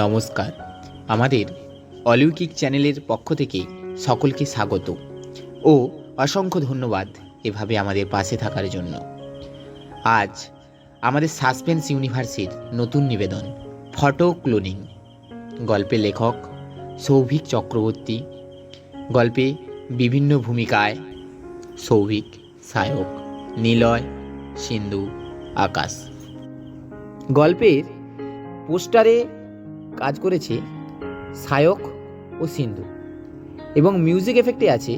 নমস্কার। আমাদের অলৌকিক চ্যানেলের পক্ষ থেকে সকলকে স্বাগত ও অসংখ্য ধন্যবাদ এভাবে আমাদের পাশে থাকার জন্য। আজ আমাদের সাসপেন্স ইউনিভার্সের নতুন নিবেদন ফটো ক্লোনিং। গল্পের লেখক সৌভিক চক্রবর্তী, গল্পে বিভিন্ন ভূমিকায় সৌভিক, সায়ক, নিলয়, সিন্ধু, আকাশ। গল্পের পোস্টারে কাজ করেছে সায়ক ও সিন্ধু এবং মিউজিক এফেক্টে আছে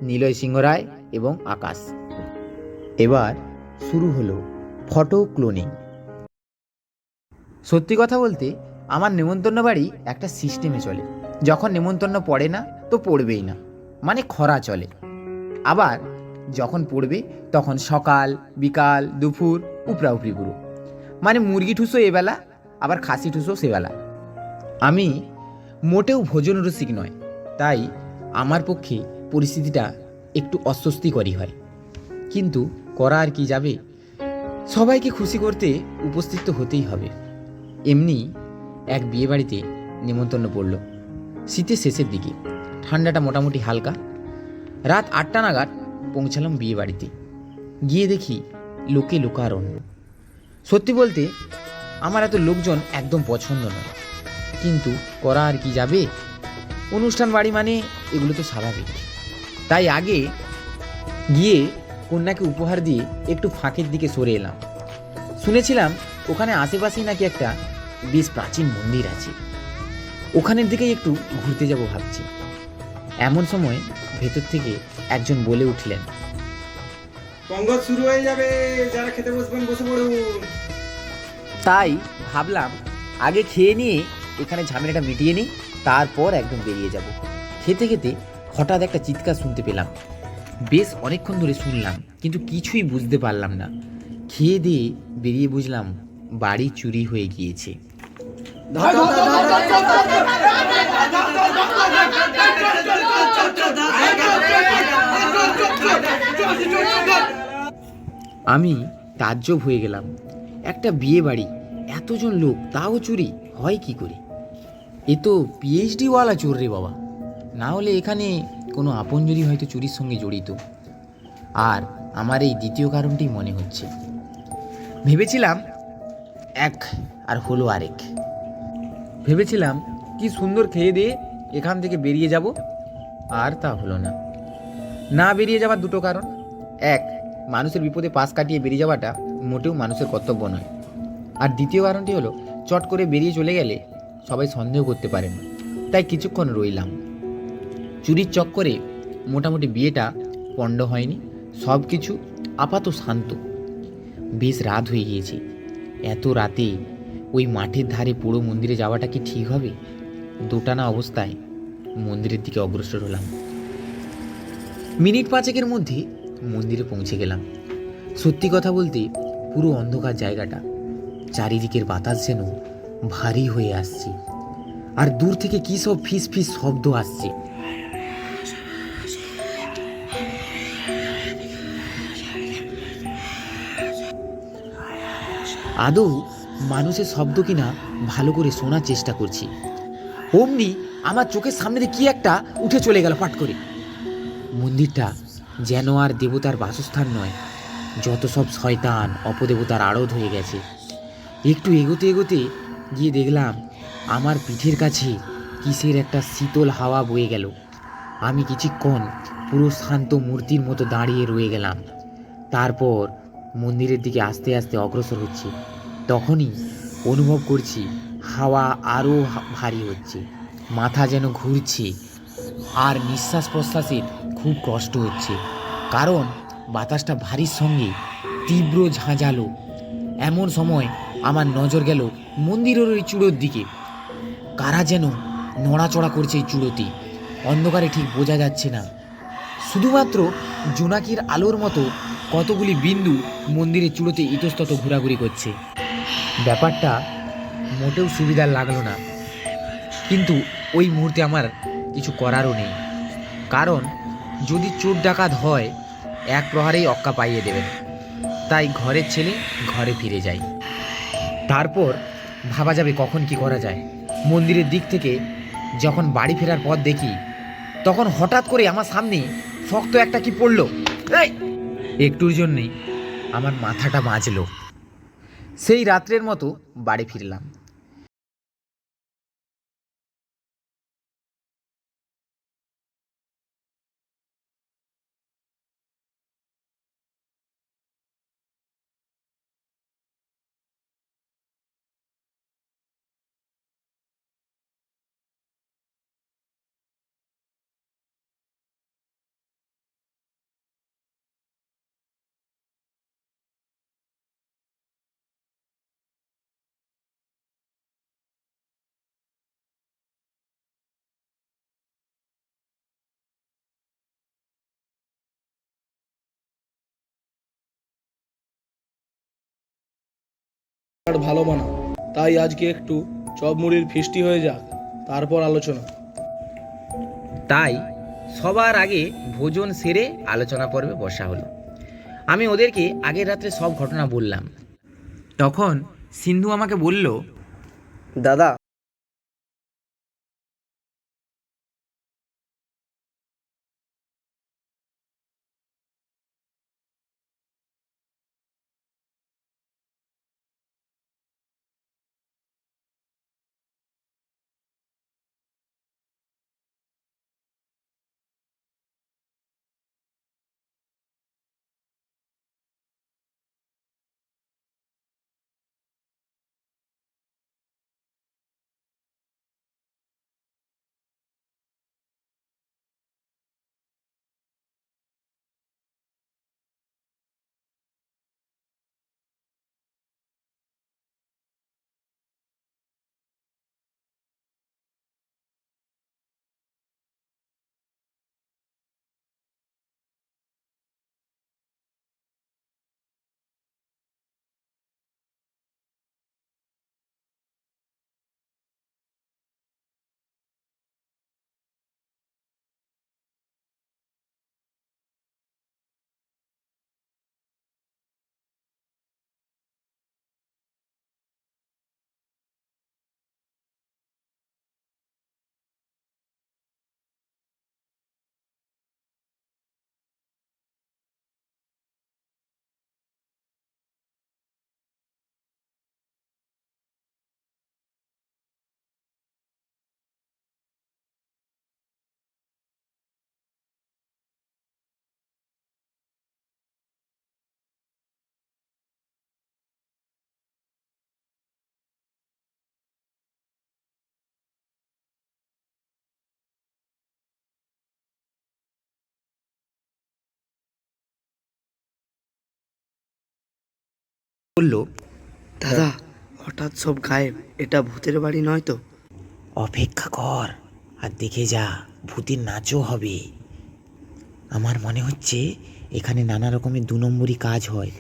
নিলয় সিংহ রায় এবং আকাশ। এবার শুরু হলো ফটো ক্লোনিং। সত্যি কথা বলতে আমার নেমন্তন্ন বাড়ি একটা সিস্টেমে চলে। যখন নেমন্তন্ন পড়ে না তো পড়বেই না, মানে খরা চলে। আবার যখন পড়বে তখন সকাল, বিকাল, দুপুর, উপরাউপরি পুরো, মানে মুরগি ঠুসো এবেলা, আবার খাসি ঠুসো সেবেলা। আমি মোটেও ভোজন রসিক নয়, তাই আমার পক্ষে পরিস্থিতিটা একটু অস্বস্তিকরই হয়। কিন্তু করা আর কি যাবে, সবাইকে খুশি করতে উপস্থিত তো হতেই হবে। এমনি এক বিয়ে বাড়িতে নেমন্তন্ন পড়ল। শীতের শেষের দিকে, ঠান্ডাটা মোটামুটি হালকা। রাত 8টা নাগাদ পৌঁছালাম বিয়ে বাড়িতে। গিয়ে দেখি লোকে লোকারণ্য। সত্যি বলতে আমার এত লোকজন একদম পছন্দ নয়, কিন্তু করা আর কি যাবে, অনুষ্ঠান বাড়ি মানে এগুলো তো স্বাভাবিক। তাই আগে গিয়ে কন্যাকে উপহার দিয়ে একটু ফাঁকের দিকে সরে এলাম। শুনেছিলাম ওখানে আশেপাশেই নাকি একটা বেশ প্রাচীন মন্দির আছে, ওখানের দিকেই একটু ঘুরতে যাব ভাবছি। এমন সময় ভেতর থেকে একজন বলে উঠলেন, পঙ্গজ শুরু হয়ে যাবে, যারা খেতে বসবেন বসে পড়ুন। তাই ভাবলাম আগে খেয়ে নিয়ে এখানে ঝামেলাটা মিটিয়ে নিই, তারপর একদম বেরিয়ে যাব। খেতে খেতে হঠাৎ একটা চিৎকার শুনতে পেলাম। বেশ অনেকক্ষণ ধরে শুনলাম, কিন্তু কিছুই বুঝতে পারলাম না। খেয়ে দিয়ে বেরিয়ে বুঝলাম বাড়ি চুরি হয়ে গিয়েছে। আমি তাজ্জব হয়ে গেলাম। একটা বিয়ে বাড়ি, এতজন লোক, তাও চুরি হয় কি করে? এ তো পিএইচডিওয়ালা চোর রে বাবা। না হলে এখানে কোনো আপনজনই হয়তো চুরির সঙ্গে জড়িত। আর আমার এই দ্বিতীয় কারণটি মনে হচ্ছে। ভেবেছিলাম এক, আর হলো আরেক। ভেবেছিলাম কি সুন্দর খেয়ে দিয়ে এখান থেকে বেরিয়ে যাব, আর তা হলো না। না বেরিয়ে যাওয়ার দুটো কারণ। এক, মানুষের বিপদে পাশ কাটিয়ে বেরিয়ে যাওয়াটা মোটেও মানুষের কর্তব্য নয়। আর দ্বিতীয় কারণটি হলো, চট করে বেরিয়ে চলে গেলে সবাই সন্দেহ করতে পারেন। তাই কিছুক্ষণ রইলাম। চুরির চক্করে মোটামুটি বিয়েটা পণ্ড হয়নি, সব কিছু আপাতত শান্ত। বেশ রাত হয়ে গিয়েছে। এত রাতে ওই মাঠের ধারে পুরো মন্দিরে যাওয়াটা কি ঠিক হবে? দোটানা অবস্থায় মন্দিরের দিকে অগ্রসর হলাম। মিনিট 5 মধ্যে মন্দিরে পৌঁছে গেলাম। সত্যি কথা বলতে পুরো অন্ধকার জায়গাটা, চারিদিকের বাতাস যেন ভারী হয়ে আসছে, আর দূর থেকে কি সব ফিস ফিস শব্দ আসছে। আদৌ মানুষের শব্দ কিনা ভালো করে শোনার চেষ্টা করছি। অমনি আমার চোখের সামনে দিয়ে কি একটা উঠে চলে গেল পাট করে। মন্দিরটা যেন আর দেবতার বাসস্থান নয়, যত সব শয়তান অপদেবতার আড়ত হয়ে গেছে। একটু এগোতে এগোতে গিয়ে দেখলাম আমার পিঠের কাছে কিসের একটা শীতল হাওয়া বয়ে গেল। আমি কিছুক্ষণ পুরো শান্ত মূর্তির মতো দাঁড়িয়ে রয়ে গেলাম। তারপর মন্দিরের দিকে আস্তে আস্তে অগ্রসর হচ্ছে। তখনই অনুভব করছি হাওয়া আরও ভারী হচ্ছে, মাথা যেন ঘুরছে, আর নিঃশ্বাস প্রশ্বাসের খুব কষ্ট হচ্ছে, কারণ বাতাসটা ভারীর সঙ্গে তীব্র ঝাঁঝালো। এমন সময় আমার নজর গেল মন্দিরের ওই চূড়োর দিকে। কারা যেন নড়াচড়া করছে এই চূড়োতে। অন্ধকারে ঠিক বোঝা যাচ্ছে না, শুধুমাত্র জোনাকির আলোর মতো কতগুলি বিন্দু মন্দিরের চূড়োতে ইতস্তত ঘোরাঘুরি করছে। ব্যাপারটা মোটেও সুবিধার লাগলো না, কিন্তু ওই মুহূর্তে আমার কিছু করারও নেই। কারণ যদি চোর ডাকাত হয়, এক প্রহারেই অক্কা পাইয়ে দেবেন। তাই ঘরের ছেলে ঘরে ফিরে যাই, তারপর ভাবা যাবে কখন কি করা যায়। মন্দিরের দিক থেকে যখন বাড়ি ফেরার পথ দেখি, তখন হঠাৎ করে আমার সামনে শক্ত একটা কি পড়লো। এই! একটুর জন্যেই আমার মাথাটা বাজলো। সেই রাত্রের মতো বাড়ি ফিরলাম। আর ভালো মানা, তাই আজকে একটু চপ মুড়ির ফিস্টি হয়ে যাক, তারপর আলোচনা। তাই সবার আগে ভোজন সেরে আলোচনা পর্বে বসা হলো। আমি ওদেরকে আগের রাত্রে সব ঘটনা বললাম। তখন সিন্ধু আমাকে বলল, দাদা, বলল, দাদা, হঠাৎ সব গায়েব, এটা ভূতের বাড়ি নয় তো? অপেক্ষা কর আর দেখে যা, ভূতের নাচও হবে। আমার মনে হচ্ছে এখানে নানা রকমের 2 নম্বরই কাজ হয়।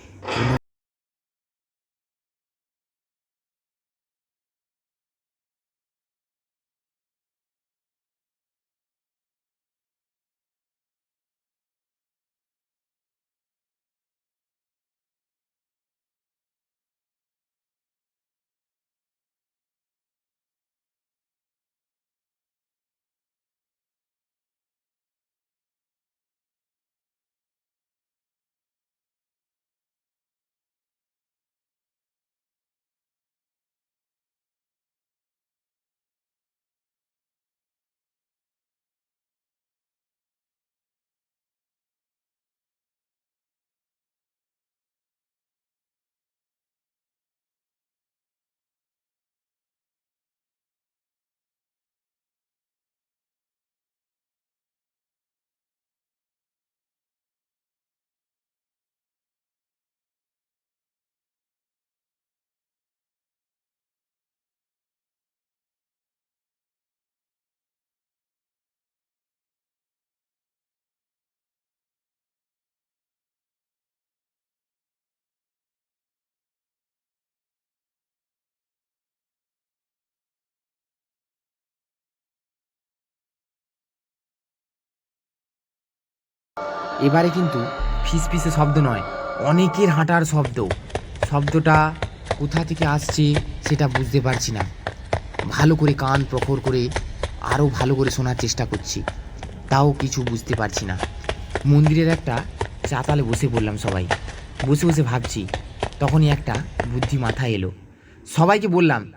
এবারে কিন্তু ফিসফিসে শব্দ নয়, অনেকের হাঁটার শব্দ। শব্দটা কোথা থেকে আসছে সেটা বুঝতে পারছি না। ভালো করে কান প্রখর করে আরও ভালো করে শোনার চেষ্টা করছি, তাও কিছু বুঝতে পারছি না। মন্দিরের একটা চাতালে বসে পড়লাম সবাই, বসে বসে ভাবছি। তখনই একটা বুদ্ধি মাথায় এলো। সবাইকে বললাম,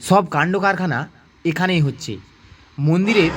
সব কাণ্ড কারখানা এখানেই হচ্ছে। মন্দিরের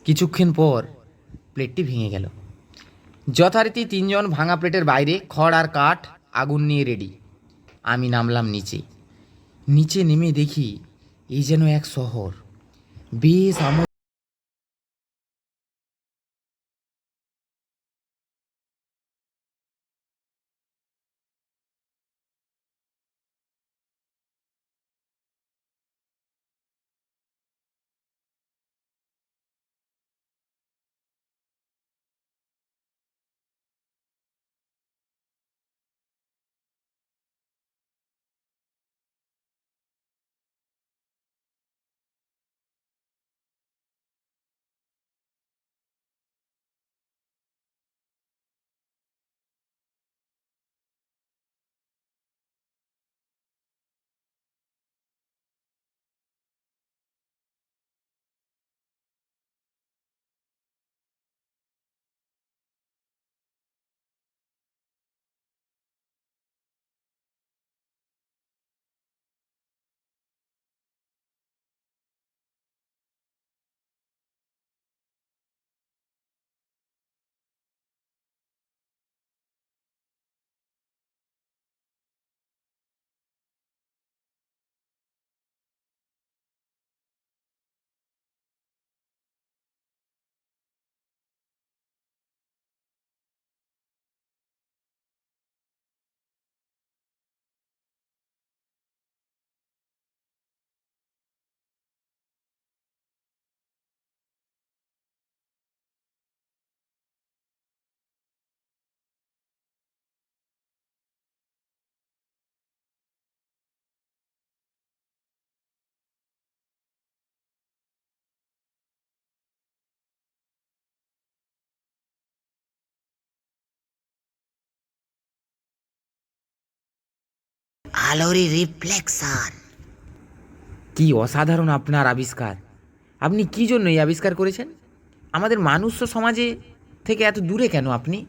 কিছুক্ষণ পর প্লেটটি ভেঙে গেল। যথারীতি তিনজন ভাঙা প্লেটের বাইরে খড় আর কাঠ আগুন নিয়ে রেডি। আমি নামলাম নিচে। নিচে নেমে দেখি এই যেন এক শহর। বেশ আলোরই রিফ্লেকশন। কি অসাধারণ আপনার আবিষ্কার! আপনি কি জন্য এই আবিষ্কার করেছেন? আমাদের মানুষ সমাজে থেকে এত দূরে কেন আপনি?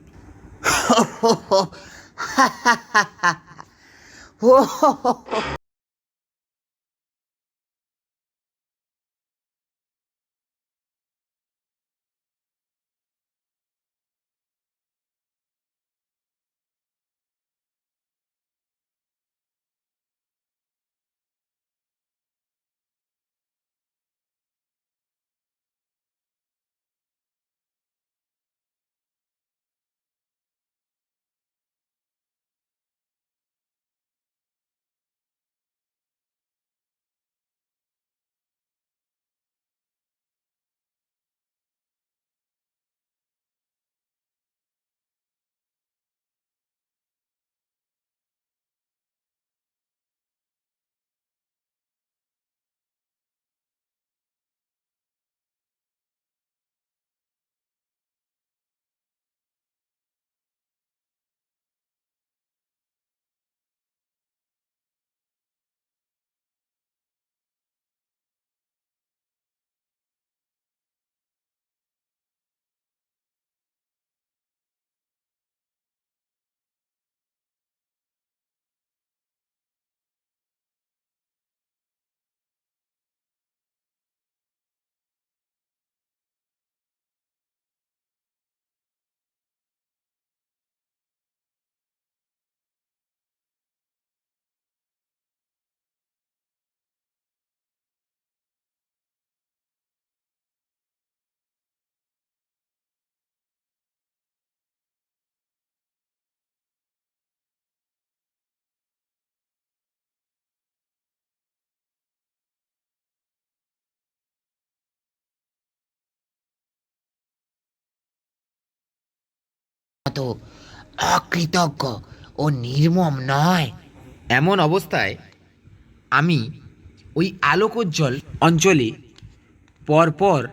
তো অকৃতজ্ঞ ও নির্মম নয়। এমন অবস্থায় আমি ওই আলোকোজ্জ্বল অঞ্চলে পরপর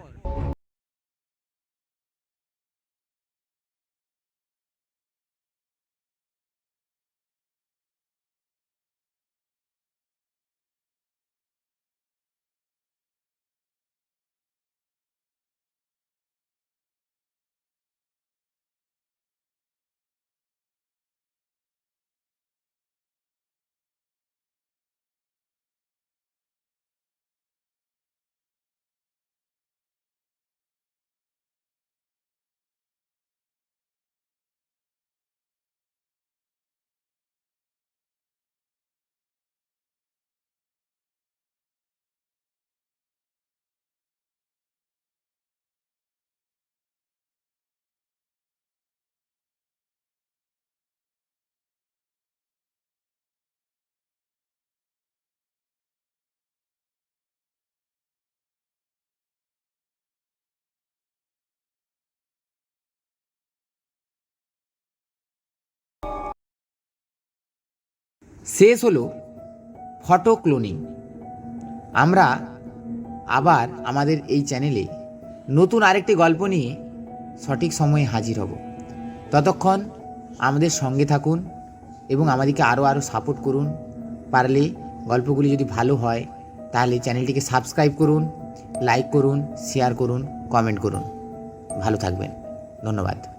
শেষ হলো ফটো ক্লোনিং। আমরা আবার আমাদের এই চ্যানেলে নতুন আরেকটি গল্প নিয়ে সঠিক সময়ে হাজির হব। ততক্ষণ আমাদের সঙ্গে থাকুন এবং আমাদেরকে আরও সাপোর্ট করুন। পারলে গল্পগুলি যদি ভালো হয় তাহলে চ্যানেলটিকে সাবস্ক্রাইব করুন, লাইক করুন, শেয়ার করুন, কমেন্ট করুন। ভালো থাকবেন। ধন্যবাদ।